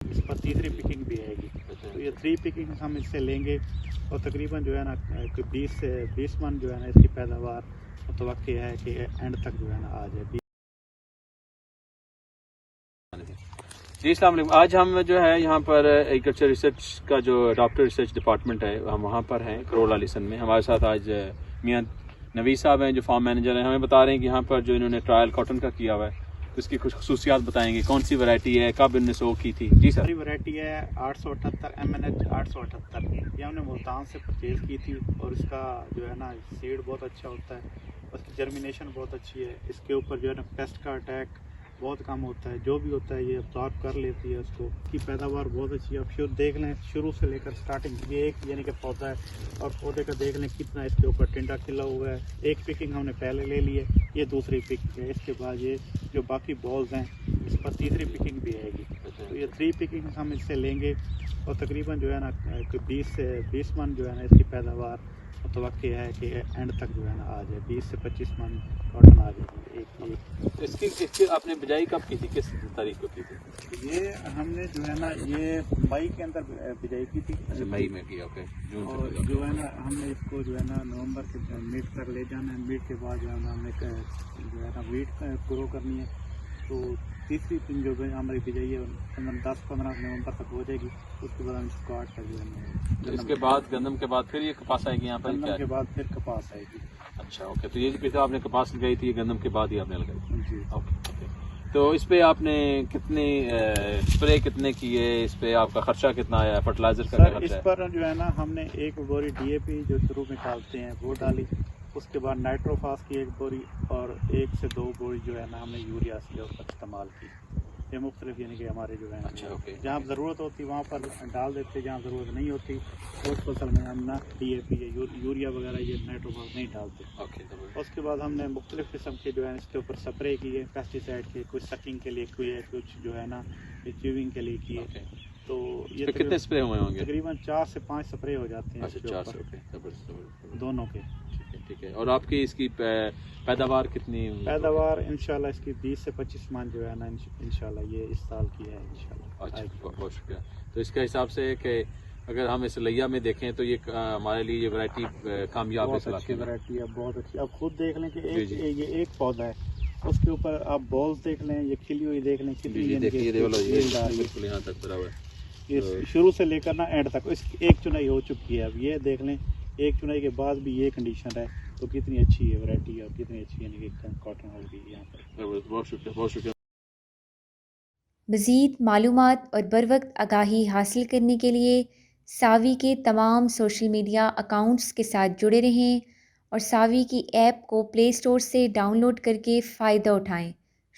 इस पर तीसरी पिकिंग भी आएगी। तो ये 3 पिकिंग हम इससे लेंगे और तकरीबन जो है ना 20 से 20 मन जो है ना इसकी पैदावार मुतवक्की है कि एंड तक जो है ना आ जाए। जी अस्सलाम वालेकुम। आज हम जो है यहाँ पर एग्रीकल्चर रिसर्च का जो अडॉप्टर रिसर्च डिपार्टमेंट है हम वहाँ पर हैं करोड़ा लिसन में। हमारे साथ आज मियाँ नवीद साहब हैं जो फार्म मैनेजर हैं। हमें बता रहे हैं कि यहाँ पर जो इन्होंने ट्रायल कॉटन का किया हुआ है तो इसकी कुछ खसूसियात बताएंगे, कौन सी वैरायटी है, कब इनने सो की थी। जी सर। वैरायटी है 878 MNH 878। ये हमने मुल्तान से परचेज़ की थी और इसका जो है ना सीड बहुत अच्छा होता है, उसकी जर्मिनेशन बहुत अच्छी है। इसके ऊपर जो है ना पेस्ट का अटैक बहुत कम होता है, जो भी होता है ये अब्जॉर्ब कर लेती है उसको। की पैदावार बहुत अच्छी है। अब शुरू देख लें शुरू से लेकर स्टार्टिंग, ये एक यानी कि पौधा है और पौधे का देख लें कितना इसके ऊपर टिंडा खिला हुआ है। एक पिकिंग हमने पहले ले ली है, ये दूसरी पिकिंग है। इसके बाद ये जो बाकी बॉल्स हैं इस पर तीसरी पिकिंग भी आएगी। तो ये 3 पिकिंग हम इससे लेंगे और तकरीबन जो है ना 20 से 20 मन जो है ना इसकी पैदावार मुतवक्की है कि एंड तक जो है ना आ जाए। 20 से 25 मन कॉटन आ जाएगी एक। इसकी आपने बिजाई कब की थी, किस तारीख को की थी? ये हमने जो है ना ये मई के अंदर बिजाई की थी। अच्छा, मई में किया। ओके। जून और जो है ना हमने इसको जो है ना नवंबर के मिड तक ले जाना है। मिड के बाद जो है ना हमने जो है ना वीट ग्रो करनी है। तो तीसरी दिन जो है हमारी बिजाई है 10-15 नवंबर तक हो जाएगी। उसके बाद हम इसको काट कर जो है तो इसके बाद गंदम के बाद फिर ये कपास आएगी यहाँ पर? गंदम के बाद फिर कपास आएगी। अच्छा ओके। तो ये जो आपने कपास लगाई थी ये गंदम के बाद ही आपने लगाई? जी। Okay okay. तो इस पे आपने कितने स्प्रे कितने किए, इस पे आपका खर्चा कितना आया, फर्टिलाइजर का क्या सर खर्चा इस पर जो है ना हमने एक बोरी DAP जो शुरू में डालते हैं वो डाली। उसके बाद नाइट्रोफास की एक बोरी और 1 से 2 बोरी जो है ना हमने यूरिया के ऊपर इस्तेमाल की। ये मुख्तलिफ यानी कि हमारे जो है अच्छा ओके। जहाँ ज़रूरत होती वहाँ पर डाल देते, जहाँ ज़रूरत नहीं होती उस फसल में हम ना DAP यूरिया वगैरह ये नाइट्रोफास नहीं डालते। ओके। उसके बाद हमने मुख्तलिफ किस्म के जो है इसके ऊपर स्प्रे किए पेस्टिसाइड के, कुछ सकिंग के लिए किए, कुछ जो है ना च्यूइंग के लिए किए। तो ये कितने स्प्रे हुए होंगे? तकरीबन 4 से 5 स्प्रे हो जाते हैं। अच्छा 4 से। ओके दोनों के। ठीक है। और आपकी इसकी पैदावार कितनी? पैदावार इंशाल्लाह इसकी 20 से 25 मन जो है ना इंशाल्लाह ये इस साल की है इंशाल्लाह। अच्छा बहुत शुक्रिया। तो इसके हिसाब से कि अगर हम इस लैया में देखें तो ये हमारे लिए ये वैरायटी कामयाब है। अच्छी वैरायटी है, बहुत अच्छी। आप खुद देख लें कि ये एक पौधा है, उसके ऊपर आप बॉल्स देख लें, ये खिली हुई देख लें कितनी बिल्कुल यहाँ तक बराबर। ये शुरू से लेकर ना एंड तक एक चुनाई हो चुकी है। अब ये देख लें एक चुनाई के बाद भी ये कंडीशन है तो कितनी अच्छी है वैरायटी और कितनी अच्छी यानी कि कॉटन होगी यहाँ पर। बहुत शुक्रिया। मज़ीद मालूमात और बर वक्त आगाही हासिल करने के लिए सावी के तमाम सोशल मीडिया अकाउंट्स के साथ जुड़े रहें और सावी की ऐप को प्ले स्टोर से डाउनलोड करके फ़ायदा उठाएं।